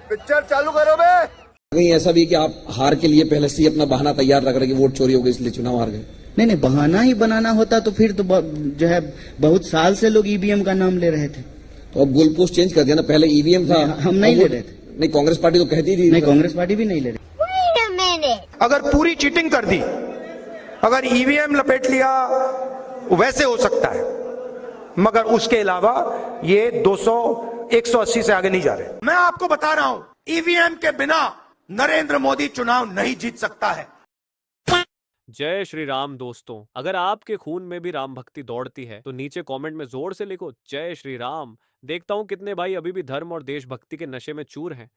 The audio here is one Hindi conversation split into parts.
पिक्चर चालू करो बे। कहीं ऐसा भी कि आप हार के लिए पहले से ही अपना बहाना तैयार रख रहे कि वोट चोरी हो गई इसलिए चुनाव हार गए? नहीं, बहाना ही बनाना होता तो फिर तो जो है बहुत साल से लोग ईवीएम का नाम ले रहे थे। तो अब गोल पोस्ट चेंज कर दिया ना, पहले ईवीएम था। हम नहीं ले रहे थे। नहीं, कांग्रेस पार्टी तो कहती थी। नहीं, कांग्रेस पार्टी भी नहीं ले रही। अगर पूरी चीटिंग कर दी, अगर ईवीएम लपेट लिया, वैसे हो सकता है, मगर उसके अलावा ये 200 180 से आगे नहीं जा रहे। मैं आपको बता रहा हूं, ईवीएम के बिना नरेंद्र मोदी चुनाव नहीं जीत सकता है। जय श्री राम दोस्तों, अगर आपके खून में भी राम भक्ति दौड़ती है तो नीचे कमेंट में जोर से लिखो जय श्री राम। देखता हूं कितने भाई अभी भी धर्म और देशभक्ति के नशे में चूर हैं।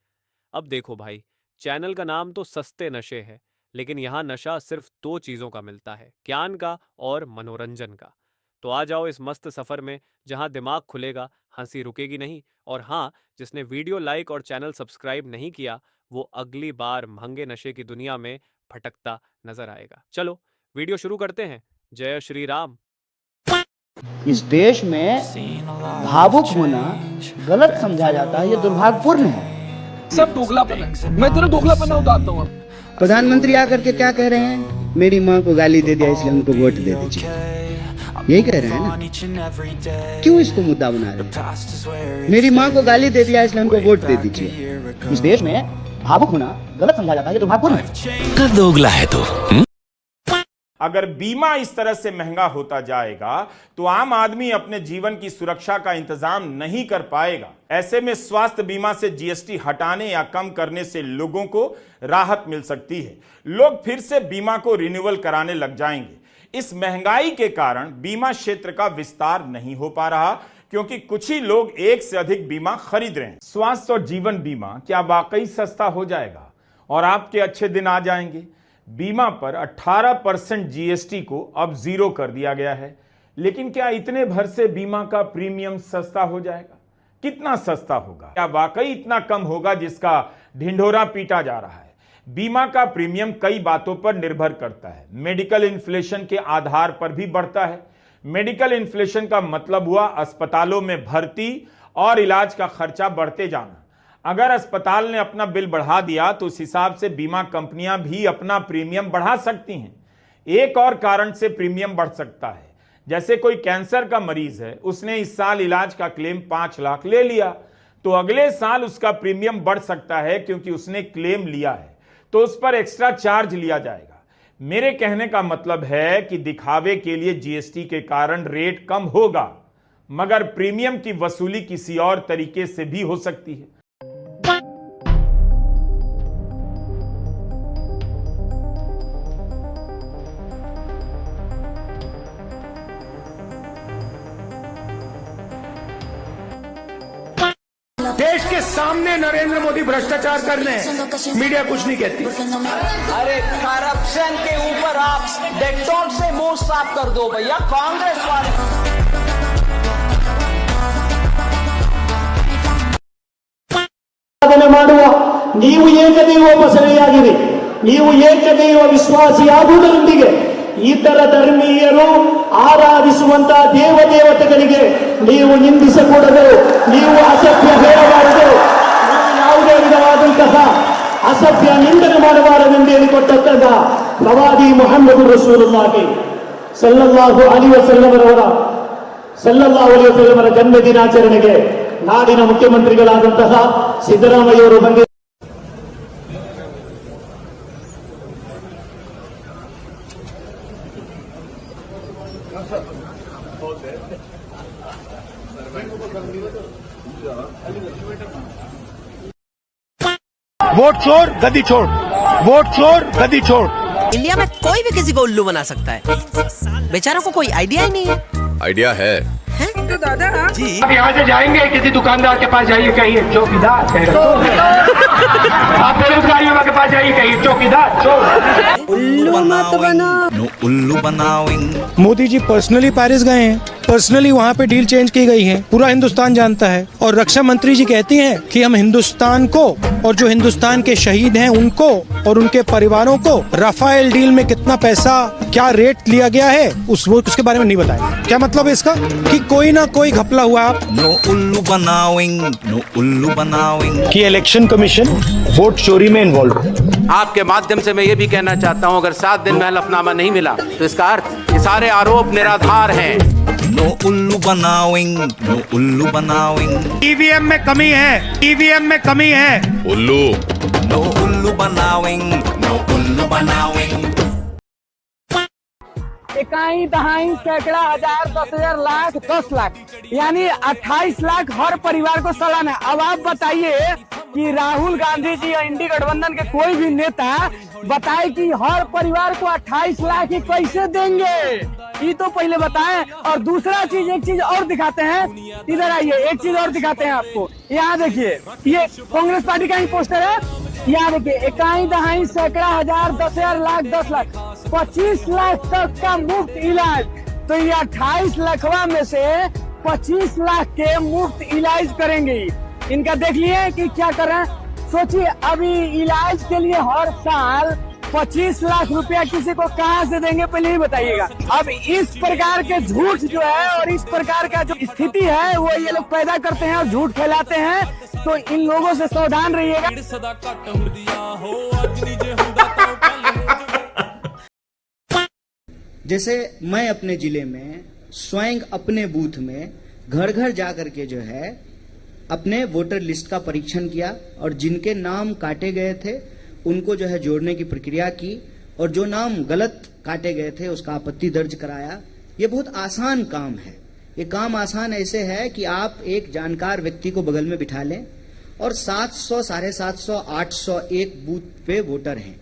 अब देखो भाई, चैनल का नाम तो सस्ते नशे है, लेकिन यहाँ नशा सिर्फ 2 चीजों का मिलता है, ज्ञान का और मनोरंजन का। तो आ जाओ इस मस्त सफर में जहां दिमाग खुलेगा, हंसी रुकेगी नहीं। और हाँ, जिसने वीडियो लाइक और चैनल सब्सक्राइब नहीं किया वो अगली बार महंगे नशे की दुनिया में भटकता नजर आएगा। चलो वीडियो शुरू करते हैं। जय श्री राम। इस देश में भावुक होना गलत समझा जाता है, ये दुर्भाग्यपूर्ण है। सब दोगलापन है, मैं तेरा दोगलापन उतारता हूँ। प्रधानमंत्री आकर के क्या कह रहे हैं? मेरी माँ को गाली दे दिया इसलिए उनको वोट दे दीजिए, यही कह रहे हैं ना? क्यों इसको मुद्दा बना रहे हैं? मेरी माँ को गाली दे दिया इसलिए उनको वोट दे दीजिए। इस देश में भावुक होना गलत समझा जाता है, ये दुर्भाग्यपूर्ण है। दोगला है तो। अगर बीमा इस तरह से महंगा होता जाएगा तो आम आदमी अपने जीवन की सुरक्षा का इंतजाम नहीं कर पाएगा। ऐसे में स्वास्थ्य बीमा से जीएसटी हटाने या कम करने से लोगों को राहत मिल सकती है। लोग फिर से बीमा को रिन्यूअल कराने लग जाएंगे। इस महंगाई के कारण बीमा क्षेत्र का विस्तार नहीं हो पा रहा, क्योंकि कुछ ही लोग एक से अधिक बीमा खरीद रहे हैं। स्वास्थ्य और जीवन बीमा क्या वाकई सस्ता हो जाएगा और आपके अच्छे दिन आ जाएंगे? बीमा पर 18% जीएसटी को अब 0 कर दिया गया है, लेकिन क्या इतने भर से बीमा का प्रीमियम सस्ता हो जाएगा? कितना सस्ता होगा? क्या वाकई इतना कम होगा जिसका ढिंढोरा पीटा जा रहा है? बीमा का प्रीमियम कई बातों पर निर्भर करता है। मेडिकल इन्फ्लेशन के आधार पर भी बढ़ता है। मेडिकल इन्फ्लेशन का मतलब हुआ अस्पतालों में भर्ती और इलाज का खर्चा बढ़ते जाना। अगर अस्पताल ने अपना बिल बढ़ा दिया तो उस हिसाब से बीमा कंपनियां भी अपना प्रीमियम बढ़ा सकती हैं। एक और कारण से प्रीमियम बढ़ सकता है, जैसे कोई कैंसर का मरीज है, उसने इस साल इलाज का क्लेम 5 लाख ले लिया, तो अगले साल उसका प्रीमियम बढ़ सकता है क्योंकि उसने क्लेम लिया है, तो उस पर एक्स्ट्रा चार्ज लिया जाएगा। मेरे कहने का मतलब है कि दिखावे के लिए जीएसटी के कारण रेट कम होगा, मगर प्रीमियम की वसूली किसी और तरीके से भी हो सकती है। देश के सामने नरेंद्र मोदी भ्रष्टाचार कर रहे हैं, मीडिया कुछ नहीं कहती। अरे करप्शन के ऊपर आप डेटॉल से मुंह साफ कर दो भैया, कांग्रेस वाले। ಮಾಡುವ ನೀವು ಏಕದೈವ ಉಪಾಸನೆಯಾಗಿರಿ, ನೀವು ಏಕದೈವ ವಿಶ್ವಾಸಿಯಾಗುವುದರೊಂದಿಗೆ ಇತರ ಧರ್ಮೀಯರು ಆರಾಧಿಸುವಂತಹ ದೇವತೆಗಳಿಗೆ ನೀವು ನಿಂದಿಸಕೂಡದು, ನೀವು ಅಸಭ್ಯ ಹೇಳಬಾರದು, ಯಾವುದೇ ವಿಧವಾದಂತಹ ಅಸಭ್ಯ ನಿಂದನೆ ಮಾಡಬಾರದೆಂದು ಹೇಳಿಕೊಟ್ಟಂತಹ ಪ್ರವಾದಿ ಮುಹಮ್ಮದ್ ರಸೂಲುಲ್ಲಾಹಿ ಸಲ್ಲಲ್ಲಾಹು ಅಲೈಹಿ ವಸಲ್ಲಮರ ಜನ್ಮ ದಿನಾಚರಣೆಗೆ ನಾಡಿನ ಮುಖ್ಯಮಂತ್ರಿಗಳಾದಂತಹ ಸಿದ್ದರಾಮಯ್ಯವರು ಬಂದಿದ್ದಾರೆ. वोट चोर गद्दी छोड़, वोट चोर गद्दी छोड़। इंडिया में कोई भी किसी को उल्लू बना सकता है, बेचारों को कोई आइडिया ही नहीं है। आइडिया है तो दादा जी, आप यहाँ से जाएंगे किसी दुकानदार के पास जाइए, कहिए चौकीदार, आप बेरोजगारियों के पास जाइए, कहिए चौकीदार। उल्लू मत बना, उल्लू बनाओ। मोदी जी पर्सनली पेरिस गए हैं, पर्सनली वहाँ पे डील चेंज की गई है, पूरा हिंदुस्तान जानता है। और रक्षा मंत्री जी कहती हैं कि हम हिंदुस्तान को और जो हिंदुस्तान के शहीद हैं उनको और उनके परिवारों को राफेल डील में कितना पैसा, क्या रेट लिया गया है, उसके बारे में नहीं बताया। क्या मतलब है इसका कि कोई ना कोई घपला हुआ। नो उल्लू बनाविंग, नो उल्लू बनाविंग कि इलेक्शन कमीशन वोट चोरी में इन्वॉल्व है। आपके माध्यम से मैं ये भी कहना चाहता हूं, अगर 7 दिन में हलफनामा नहीं मिला तो इसका अर्थ ये सारे आरोप निराधार हैं। नो उल्लू बनाविंग, नो उल्लू बनाविंग। ईवीएम में कमी है, ईवीएम में कमी है। उल्लू, नो उल्लू बनाविंग, नो उल्लू बनाविंग। इकाई दहाई सैकड़ा हजार 10,000 लाख 10 लाख यानी 28 लाख हर परिवार को सालाना। अब आप बताइए कि राहुल गांधी जी या इंडी गठबंधन के कोई भी नेता बताए कि हर परिवार को 28 लाख ही कैसे देंगे, ये तो पहले बताएं। और दूसरा चीज, एक चीज और दिखाते हैं, इधर आइए, एक चीज और दिखाते हैं आपको। यहाँ देखिए, ये कांग्रेस पार्टी का ही पोस्टर है। यहाँ देखिए, इकाई दहाई सैकड़ा हजार 10,000 लाख 10 लाख 25 लाख तक का मुफ्त इलाज। तो ये 28 लाखवा में से 25 लाख के मुफ्त इलाज करेंगे। इनका देख लिए कि क्या कर रहे हैं। सोचिए, अभी इलाज के लिए हर साल 25 लाख रुपया किसी को कहां से देंगे, पहले ही बताइएगा। अब इस प्रकार के झूठ जो है और इस प्रकार का जो स्थिति है वो ये लोग पैदा करते हैं और झूठ फैलाते हैं, तो इन लोगों से सावधान रहिएगा। जैसे मैं अपने जिले में स्वयं अपने बूथ में घर घर जा करके जो है अपने वोटर लिस्ट का परीक्षण किया और जिनके नाम काटे गए थे उनको जो है जोड़ने की प्रक्रिया की, और जो नाम गलत काटे गए थे उसका आपत्ति दर्ज कराया। ये बहुत आसान काम है। ये काम आसान ऐसे है कि आप एक जानकार व्यक्ति को बगल में बिठा लें और 700, 750, 800 एक बूथ पे वोटर हैं,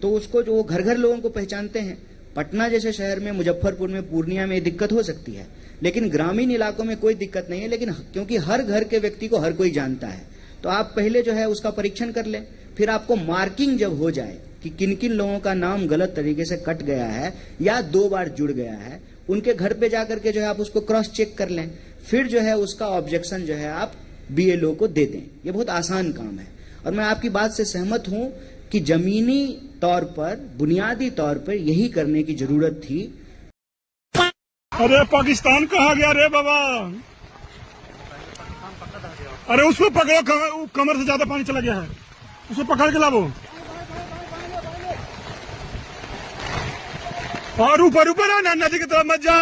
तो उसको जो घर घर लोगों को पहचानते हैं। पटना जैसे शहर में, मुजफ्फरपुर में, पूर्णिया में दिक्कत हो सकती है, लेकिन ग्रामीण इलाकों में कोई दिक्कत नहीं है। लेकिन क्योंकि हर घर के व्यक्ति को हर कोई जानता है, तो आप पहले जो है उसका परीक्षण कर लें। फिर आपको मार्किंग जब हो जाए कि किन किन लोगों का नाम गलत तरीके से कट गया है या 2 बार जुड़ गया है, उनके घर पे जाकर के जो है आप उसको क्रॉस चेक कर लें। फिर जो है उसका ऑब्जेक्शन जो है आप बीएलओ को दे दें। ये बहुत आसान काम है। और मैं आपकी बात से सहमत हूं कि जमीनी तौर पर, बुनियादी तौर पर यही करने की जरूरत थी। अरे पाकिस्तान कहाँ गया रे बाबा? अरे उसको पकड़ो, कमर से ज्यादा पानी चला गया है, उसको पकड़ के लाओ। और ऊपर ऊपर आना, नदी की तरफ मत जा।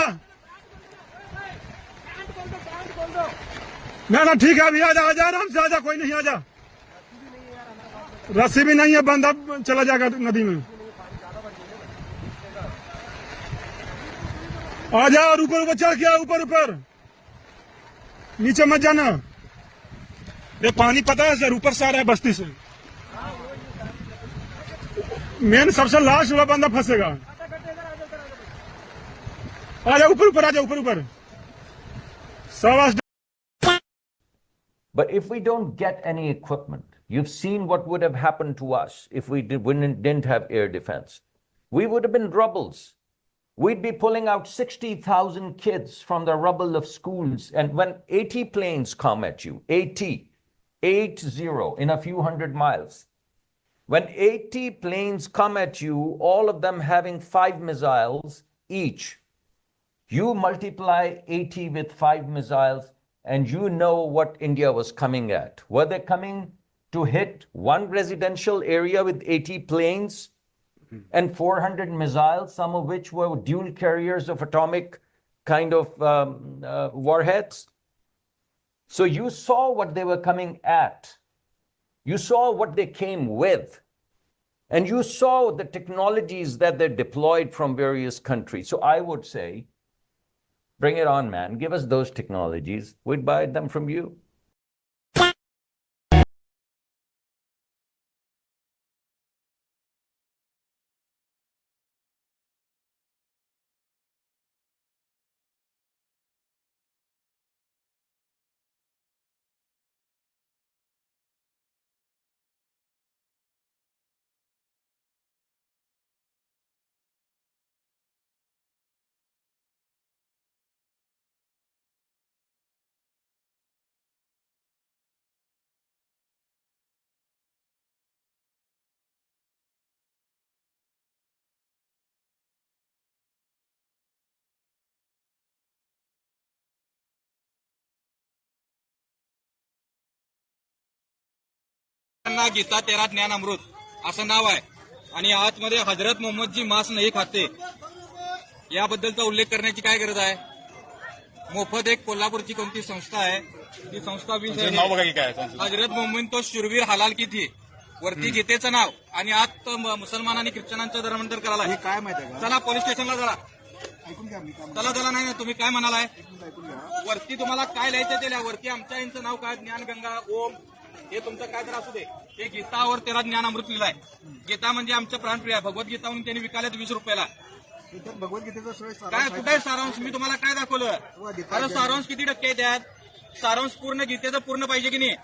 ना ना ठीक है, अभी आजा, आजा आराम से आजा, कोई नहीं, आजा। रस्सी भी नहीं है, बंदा चला जाएगा नदी में। आजा और ऊपर ऊपर चढ़ के, ऊपर ऊपर, नीचे मत जाना। ये पानी पता है सर, ऊपर से आ रहा है बस्ती से। मेन सबसे लास्ट वाला बंदा फंसेगा। आजा ऊपर ऊपर, आजा ऊपर ऊपर। But if we don't get any equipment, you've seen what would have happened to us if we didn't have air defense. We would have been rubbles. We'd be pulling out 60,000 kids from the rubble of schools. And when 80 planes come at you, 80 in a few hundred miles, when 80 planes come at you, all of them having 5 missiles each, you multiply 80 with 5 missiles, and you know what India was coming at. Were they coming to hit one residential area with 80 planes and 400 missiles, some of which were dual carriers of atomic kind of warheads? So you saw what they were coming at. You saw what they came with. And you saw the technologies that they deployed from various countries. So I would say, bring it on, man. Give us those technologies. We'd buy them from you. Gita तेरा ज्ञान अमृत असं नाव आहे आणि आतमध्ये हजरत मोहम्मदजी मांस नाही खाते याबद्दलचा उल्लेख करण्याची काय गरज आहे? मोफत एक कोल्हापूरची कोणती संस्था आहे, ती संस्था भी हजरत मोहम्मद तो शूरवीर हलाल की थी, वरती गीतेचं नाव आणि आत मुसलमान आणि ख्रिश्चनांचं धर्मांतर करायला. हे काय माहिती आहे? चला पोलीस स्टेशनला जरा चला नाही तुम्ही काय म्हणालाय? वरती तुम्हाला काय लिहायचं ते लिहा. वरती आमच्या यांचं नाव काय, ज्ञानगंगा, ओम, हे तुमचं काय तर असू दे. हे गीतावर तेरा ज्ञान अमृत लिहिलाय. गीता म्हणजे आमचं प्राणप्रिय आहे. भगवद्गीता म्हणून त्यांनी विकायला 20 रुपयाला. भगवद्गीतेचं काय कुठे सारांश? मी तुम्हाला काय दाखवलं? अरे सारांश किती टक्के आहे त्यात? सारांश पूर्ण गीतेचं पूर्ण पाहिजे की नाही?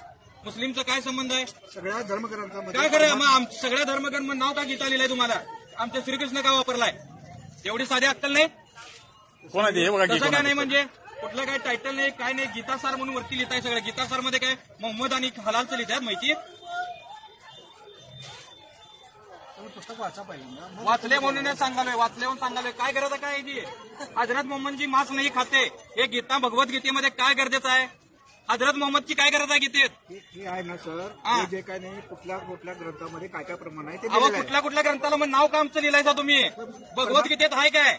मुस्लिमचा काय संबंध आहे? सगळ्या धर्मग्रंथांमध्ये काय करूया मग? सगळ्या धर्मग्रंथ नाव का गीता लिहिलंय तुम्हाला? आमच्या श्रीकृष्ण का वापरलाय? एवढी साधी अक्कल नाही? तसं काय नाही म्हणजे कुठलं काय टायटल नाही, काय नाही. गीतासार म्हणून वरती लिहिताय सगळं. गीतासार मध्ये काय मोहम्मद आणि हलालचं लिहितात माहिती? पुस्तक वाचा पाहिजे. वाचले म्हणून सांगालोय, वाचले म्हणून सांगालोय. काय गरज आहे? काय याची? हजरत मोहम्मदजी मांस नाही खाते हे गीता भगवद्गीतेमध्ये काय गरजेचं आहे? हजरत मोहम्मदची काय गरज आहे गीतेत? हे आहे ना सर, जे काय नाही कुठल्या ग्रंथामध्ये काय काय प्रमाण आहे ते कुठल्या ग्रंथाला मग नाव का आमचं लिहिलायचा तुम्ही? भगवद्गीतेत आहे काय?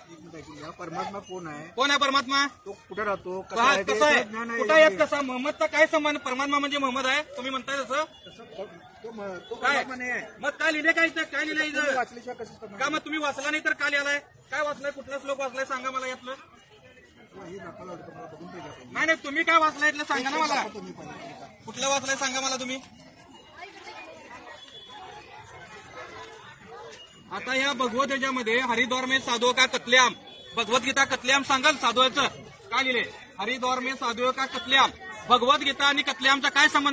परमात्मा कोण आहे? कोण आहे परमात्मा? तो कुठे राहतो? कसं आहे? कुठं आहेत? कसा? मोहम्मदचा काय संबंध? परमात्मा म्हणजे मोहम्मद आहे तुम्ही म्हणताय तसं? काय मग काय लिहिले? काय काय लिहिलंय का? मग तुम्ही वाचला नाही तर का लिहिलाय? काय वाचलाय? कुठला श्लोक वाचलाय सांगा मला यातलं. नाही तुम्ही काय वाचलाय इथलं सांगा ना मला. कुठलं वाचलाय सांगा मला तुम्ही. आता या भगवत याच्यामध्ये हरिद्वार में साधुओं का कत्लेआम, भगवद्गीता कत्लेआम सांगाल साधुओचं काय लिहिले? हरिद्वार में साधुओं का कत्लेआम. भगवद्गीता आणि कत्लेआमचा काय संबंध?